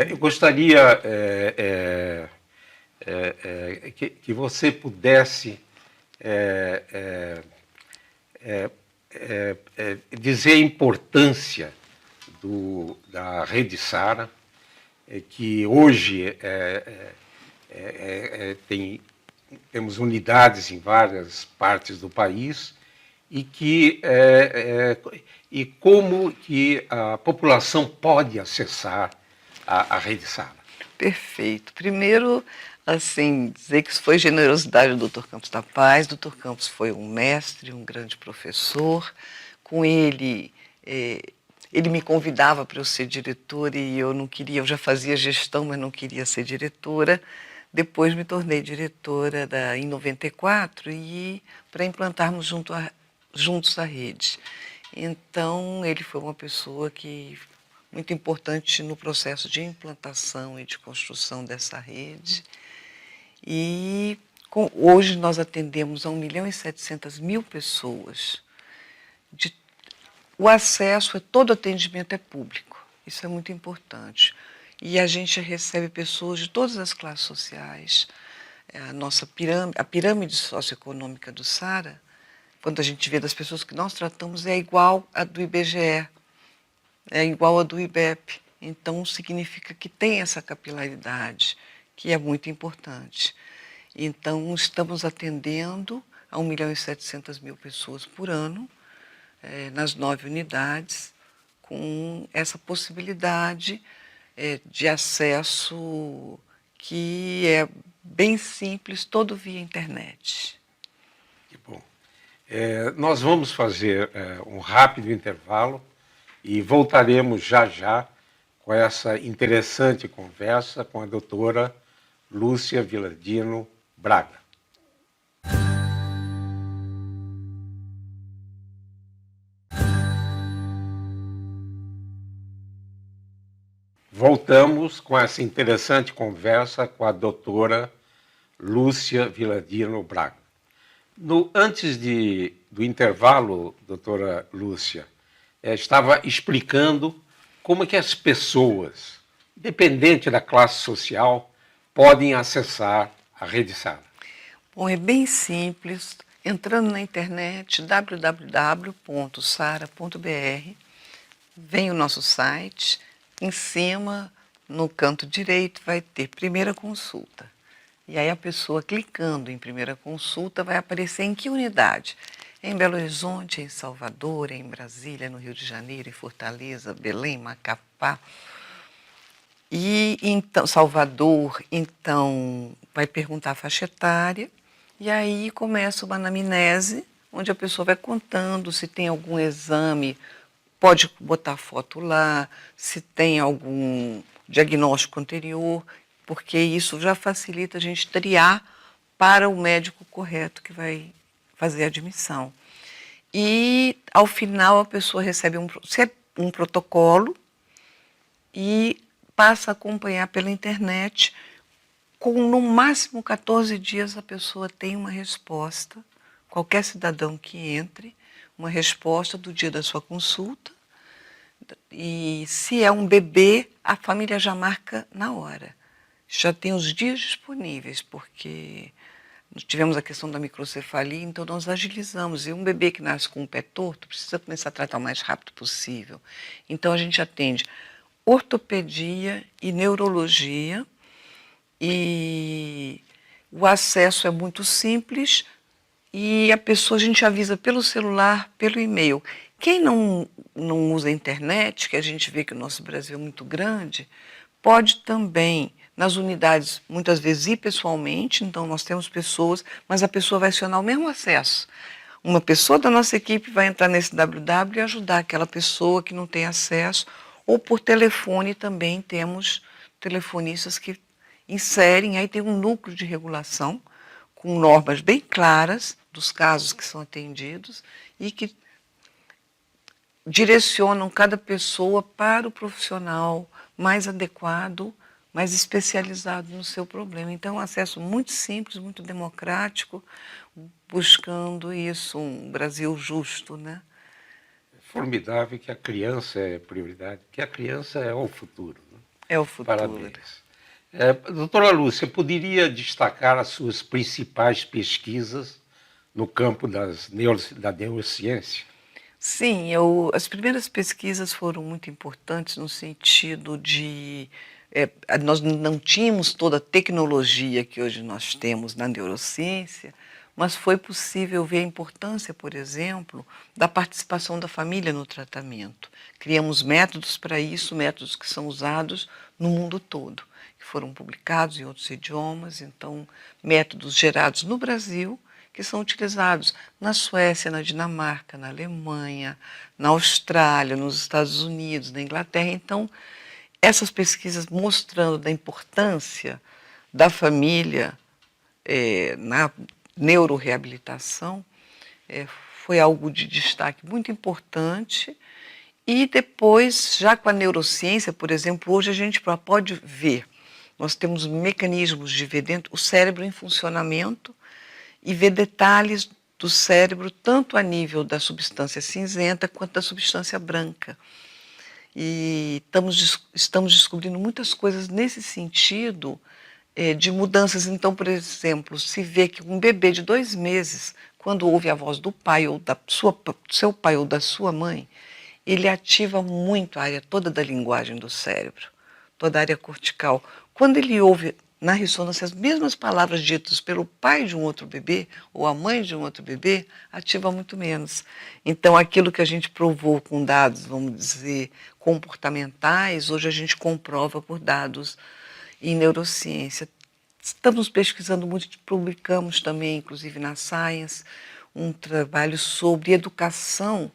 Eu gostaria que você pudesse dizer a importância da Rede Sara, que hoje temos unidades em várias partes do país e como que a população pode acessar a Rede Sara. Perfeito. Primeiro, assim, dizer que isso foi generosidade do Dr. Campos da Paz. Dr. Campos foi um mestre, um grande professor. Com ele, ele me convidava para eu ser diretora e eu não queria, eu já fazia gestão, mas não queria ser diretora. Depois me tornei diretora em 94 e para implantarmos juntos a rede. Então, ele foi uma pessoa muito importante no processo de implantação e de construção dessa rede. E hoje nós atendemos a 1.700.000 pessoas. O acesso, todo atendimento é público, isso é muito importante. E a gente recebe pessoas de todas as classes sociais. A pirâmide socioeconômica do Sara, quando a gente vê das pessoas que nós tratamos, é igual à do IBGE, é igual à do IBEP. Então, significa que tem essa capilaridade, que é muito importante. Então, estamos atendendo a 1.700.000 pessoas por ano, nas 9 unidades, com essa possibilidade de acesso que é bem simples, todo via internet. Que bom. Nós vamos fazer um rápido intervalo e voltaremos já já com essa interessante conversa com a doutora Lúcia Vilardino Braga. Voltamos com essa interessante conversa com a doutora Lúcia Vilardino Braga. Antes do intervalo, doutora Lúcia, estava explicando como é que as pessoas, independente da classe social, podem acessar a Rede Sara. Bom, é bem simples. Entrando na internet, www.sara.br, vem o nosso site. Em cima, no canto direito, vai ter primeira consulta. E aí a pessoa clicando em primeira consulta vai aparecer em que unidade? Em Belo Horizonte, em Salvador, em Brasília, no Rio de Janeiro, em Fortaleza, Belém, Macapá. E então, Salvador, então, vai perguntar a faixa etária. E aí começa uma anamnese, onde a pessoa vai contando se tem algum exame, pode botar foto lá, se tem algum diagnóstico anterior, porque isso já facilita a gente triar para o médico correto que vai fazer a admissão. E, ao final, a pessoa recebe um protocolo e passa a acompanhar pela internet. Com, no máximo, 14 dias, a pessoa tem uma resposta, qualquer cidadão que entre, uma resposta do dia da sua consulta. E se é um bebê, a família já marca na hora. Já tem os dias disponíveis, porque tivemos a questão da microcefalia, então nós agilizamos. E um bebê que nasce com um pé torto precisa começar a tratar o mais rápido possível. Então a gente atende ortopedia e neurologia, e o acesso é muito simples, e a gente avisa pelo celular, pelo e-mail. Quem não usa a internet, que a gente vê que o nosso Brasil é muito grande, pode também, nas unidades, muitas vezes ir pessoalmente. Então nós temos pessoas, mas a pessoa vai acionar o mesmo acesso. Uma pessoa da nossa equipe vai entrar nesse www e ajudar aquela pessoa que não tem acesso, ou por telefone também temos telefonistas que inserem, aí tem um núcleo de regulação, com normas bem claras dos casos que são atendidos e que direcionam cada pessoa para o profissional mais adequado, mais especializado no seu problema. Então, é um acesso muito simples, muito democrático, buscando isso, um Brasil justo, né? É formidável que a criança é prioridade, que a criança é o futuro. Né? É o futuro. Parabéns. Doutora Lúcia, poderia destacar as suas principais pesquisas no campo da neurociência? Sim, as primeiras pesquisas foram muito importantes no sentido de nós não tínhamos toda a tecnologia que hoje nós temos na neurociência, mas foi possível ver a importância, por exemplo, da participação da família no tratamento. Criamos métodos para isso, métodos que são usados no mundo todo, que foram publicados em outros idiomas, então métodos gerados no Brasil, que são utilizados na Suécia, na Dinamarca, na Alemanha, na Austrália, nos Estados Unidos, na Inglaterra. Então, essas pesquisas mostrando da importância da família na neuroreabilitação foi algo de destaque muito importante. E depois, já com a neurociência, por exemplo, hoje a gente pode ver, nós temos mecanismos de ver dentro o cérebro em funcionamento e ver detalhes do cérebro, tanto a nível da substância cinzenta quanto da substância branca. E estamos descobrindo muitas coisas nesse sentido de mudanças. Então, por exemplo, se vê que um bebê de 2 meses, quando ouve a voz do pai ou do seu pai ou da sua mãe, ele ativa muito a área toda da linguagem do cérebro, toda a área cortical. Quando ele ouve na ressonância as mesmas palavras ditas pelo pai de um outro bebê ou a mãe de um outro bebê, ativa muito menos. Então, aquilo que a gente provou com dados, vamos dizer, comportamentais, hoje a gente comprova por dados em neurociência. Estamos pesquisando muito, publicamos também, inclusive na Science, um trabalho sobre educação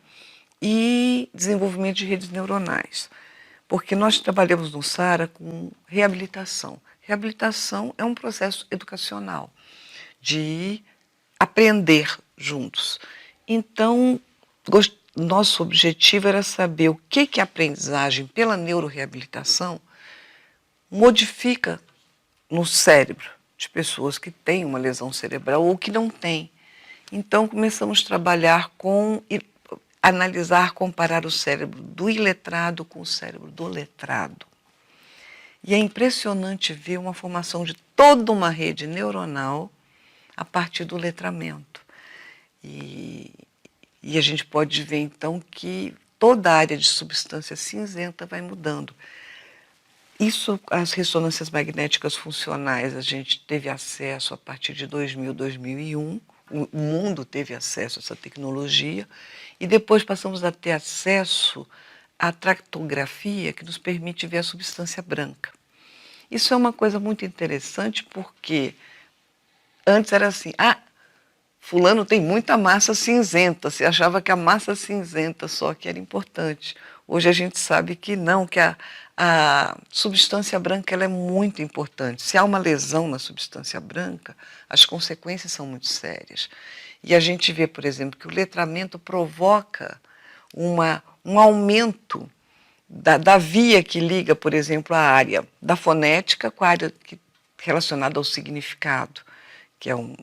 e desenvolvimento de redes neuronais. Porque nós trabalhamos no SARA com reabilitação. Reabilitação é um processo educacional de aprender juntos. Então, nosso objetivo era saber o que a aprendizagem pela neuroreabilitação modifica no cérebro de pessoas que têm uma lesão cerebral ou que não têm. Então, começamos a trabalhar com analisar, comparar o cérebro do iletrado com o cérebro do letrado. E é impressionante ver uma formação de toda uma rede neuronal a partir do letramento. E a gente pode ver, então, que toda a área de substância cinzenta vai mudando. Isso, as ressonâncias magnéticas funcionais, a gente teve acesso a partir de 2000, 2001. O mundo teve acesso a essa tecnologia. E depois passamos a ter acesso à tractografia, que nos permite ver a substância branca. Isso é uma coisa muito interessante, porque antes era assim, fulano tem muita massa cinzenta, se achava que a massa cinzenta só que era importante. Hoje a gente sabe que não, que a substância branca ela é muito importante. Se há uma lesão na substância branca, as consequências são muito sérias. E a gente vê, por exemplo, que o letramento provoca um aumento da via que liga, por exemplo, a área da fonética com a área relacionada ao significado, que é um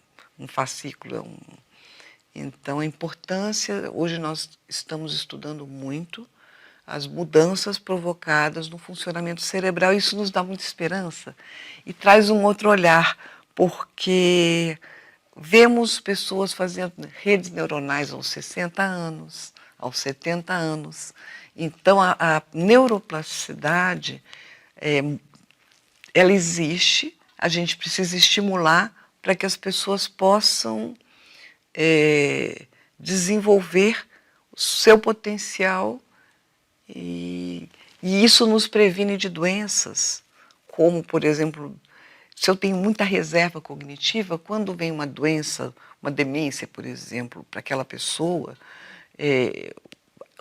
fascículo. Então, a importância, hoje nós estamos estudando muito as mudanças provocadas no funcionamento cerebral. Isso nos dá muita esperança e traz um outro olhar, porque vemos pessoas fazendo redes neuronais aos 60 anos, aos 70 anos. Então, a neuroplasticidade, ela existe, a gente precisa estimular para que as pessoas possam desenvolver o seu potencial e isso nos previne de doenças, como, por exemplo, se eu tenho muita reserva cognitiva, quando vem uma doença, uma demência, por exemplo, para aquela pessoa,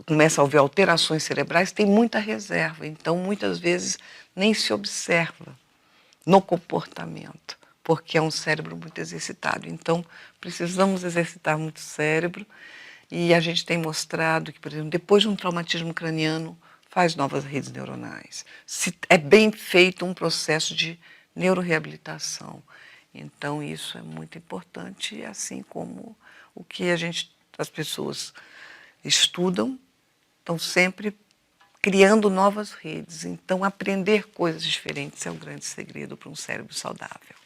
começa a haver alterações cerebrais, tem muita reserva. Então, muitas vezes, nem se observa no comportamento, porque é um cérebro muito exercitado. Então, precisamos exercitar muito o cérebro e a gente tem mostrado que, por exemplo, depois de um traumatismo craniano, faz novas redes neuronais. É bem feito um processo de neuroreabilitação. Então, isso é muito importante, assim como o que as pessoas estudam, estão sempre criando novas redes. Então, aprender coisas diferentes é o grande segredo para um cérebro saudável.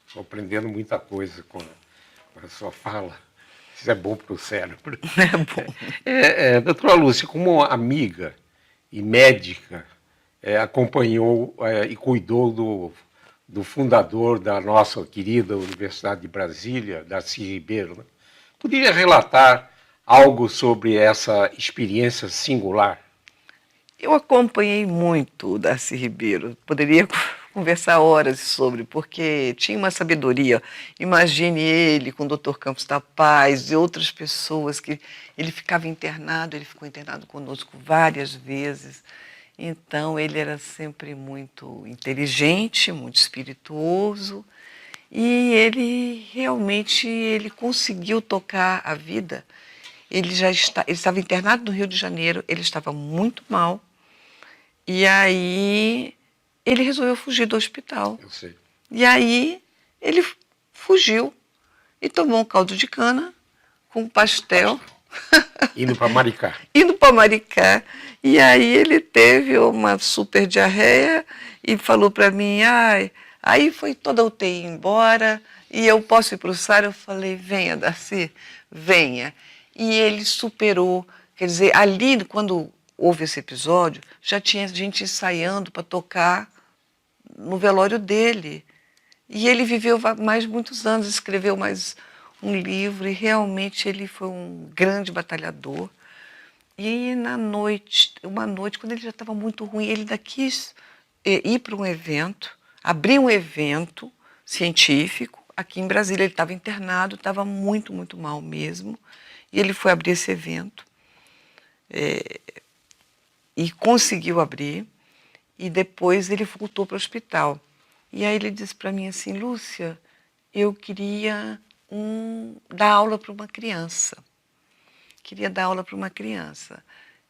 Estou aprendendo muita coisa com a sua fala. Isso é bom para o cérebro. É bom. Doutora Lúcia, como amiga e médica, acompanhou e cuidou do fundador da nossa querida Universidade de Brasília, Darcy Ribeiro, né? Poderia relatar algo sobre essa experiência singular? Eu acompanhei muito o Darcy Ribeiro, poderia conversar horas sobre, porque tinha uma sabedoria. Imagine ele com o Dr. Campos da Paz e outras pessoas que ele ficava internado, ele ficou internado conosco várias vezes. Então, ele era sempre muito inteligente, muito espirituoso, e ele realmente ele conseguiu tocar a vida. Ele estava internado no Rio de Janeiro, ele estava muito mal, e aí ele resolveu fugir do hospital. Eu sei. E aí ele fugiu e tomou um caldo de cana com pastel. Indo para Maricá. Indo para Maricá. E aí ele teve uma super diarreia e falou para mim, aí foi toda a UTI embora e eu posso ir para o SAR? Eu falei, venha, Darcy, venha. E ele superou, quer dizer, ali quando houve esse episódio, já tinha gente ensaiando para tocar no velório dele. E ele viveu mais muitos anos, escreveu mais um livro e realmente ele foi um grande batalhador. E uma noite, quando ele já estava muito ruim, ele ainda quis ir para um evento, abrir um evento científico. Aqui em Brasília ele estava internado, estava muito, muito mal mesmo. E ele foi abrir esse evento e conseguiu abrir. E depois ele voltou para o hospital. E aí ele disse para mim assim, Lúcia, eu queria dar aula para uma criança. Queria dar aula para uma criança.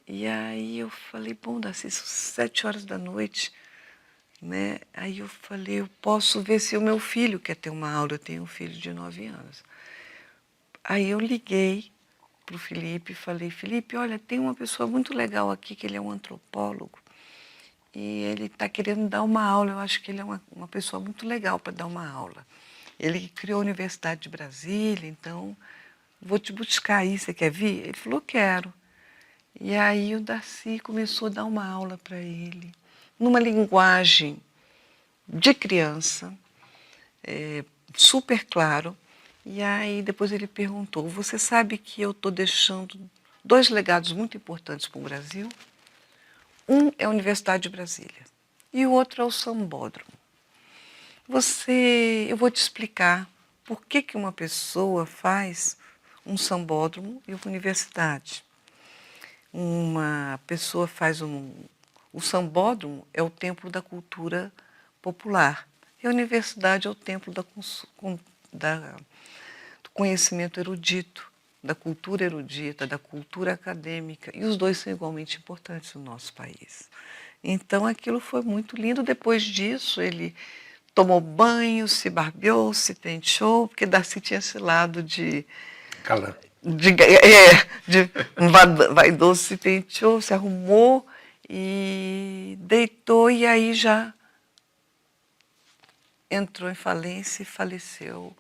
E aí eu falei, bom, Darcy, são 7 horas da noite, né? Aí eu falei, eu posso ver se o meu filho quer ter uma aula. Eu tenho um filho de 9 anos. Aí eu liguei para o Felipe e falei, Felipe, olha, tem uma pessoa muito legal aqui, que ele é um antropólogo, e ele está querendo dar uma aula. Eu acho que ele é uma pessoa muito legal para dar uma aula. Ele criou a Universidade de Brasília, então vou te buscar aí, você quer vir? Ele falou, quero. E aí o Darcy começou a dar uma aula para ele, numa linguagem de criança, super claro. E aí depois ele perguntou, você sabe que eu estou deixando 2 legados muito importantes para o Brasil? Um é a Universidade de Brasília e o outro é o Sambódromo. Eu vou te explicar por que uma pessoa faz um sambódromo e uma universidade. Uma pessoa faz o sambódromo é o templo da cultura popular e a universidade é o templo do conhecimento erudito, da cultura erudita, da cultura acadêmica, e os 2 são igualmente importantes no nosso país. Então aquilo foi muito lindo. Depois disso ele tomou banho, se barbeou, se penteou, porque Darcy tinha esse lado de vaidoso, se penteou, se arrumou e deitou, e aí já entrou em falência e faleceu.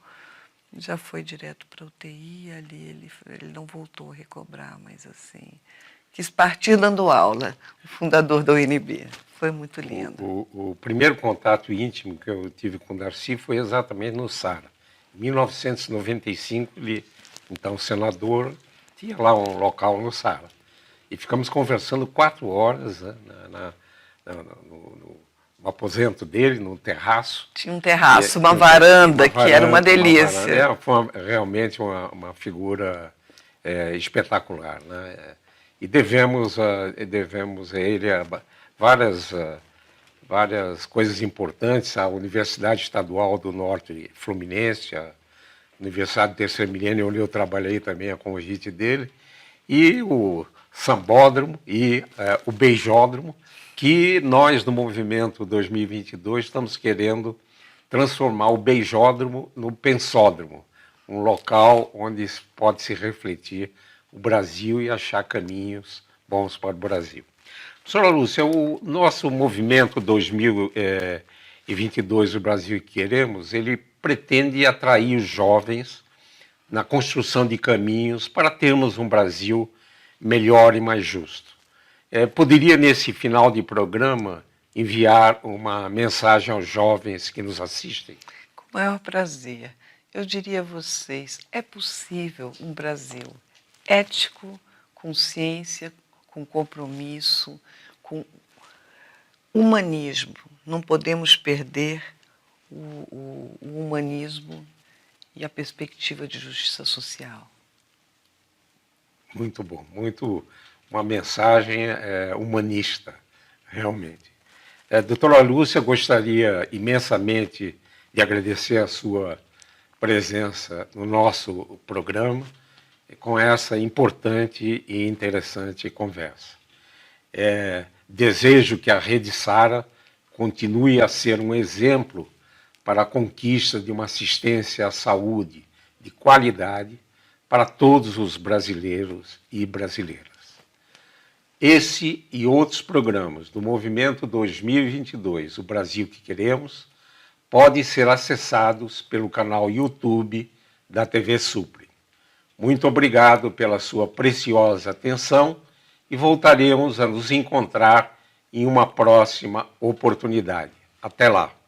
Já foi direto para a UTI, ali ele não voltou a recobrar, mas assim, quis partir dando aula, o fundador da UNB. Foi muito lindo. O primeiro contato íntimo que eu tive com o Darcy foi exatamente no SAR. Em 1995, ele, então senador, tinha lá um local no SAR. E ficamos conversando 4 horas, né, no aposento dele, no terraço. Tinha um terraço, uma varanda, que era uma delícia. Foi realmente uma figura espetacular, né? E devemos a ele várias coisas importantes, a Universidade Estadual do Norte Fluminense, a Universidade do Terceiro Milênio, onde eu trabalhei também a convite dele, e o Sambódromo e o Beijódromo, que nós, no Movimento 2022, estamos querendo transformar o Beijódromo no Pensódromo, um local onde pode se refletir o Brasil e achar caminhos bons para o Brasil. Senhora Lúcia, o nosso movimento 2022, o Brasil que Queremos, ele pretende atrair os jovens na construção de caminhos para termos um Brasil melhor e mais justo. Poderia, nesse final de programa, enviar uma mensagem aos jovens que nos assistem? Com o maior prazer. Eu diria a vocês, é possível um Brasil ético, com ciência, com compromisso, com humanismo. Não podemos perder o humanismo e a perspectiva de justiça social. Muito bom, uma mensagem humanista, realmente. Doutora Lúcia, gostaria imensamente de agradecer a sua presença no nosso programa com essa importante e interessante conversa. Desejo que a Rede Sara continue a ser um exemplo para a conquista de uma assistência à saúde de qualidade para todos os brasileiros e brasileiras. Esse e outros programas do Movimento 2022, o Brasil que Queremos, podem ser acessados pelo canal YouTube da TV Supre. Muito obrigado pela sua preciosa atenção e voltaremos a nos encontrar em uma próxima oportunidade. Até lá!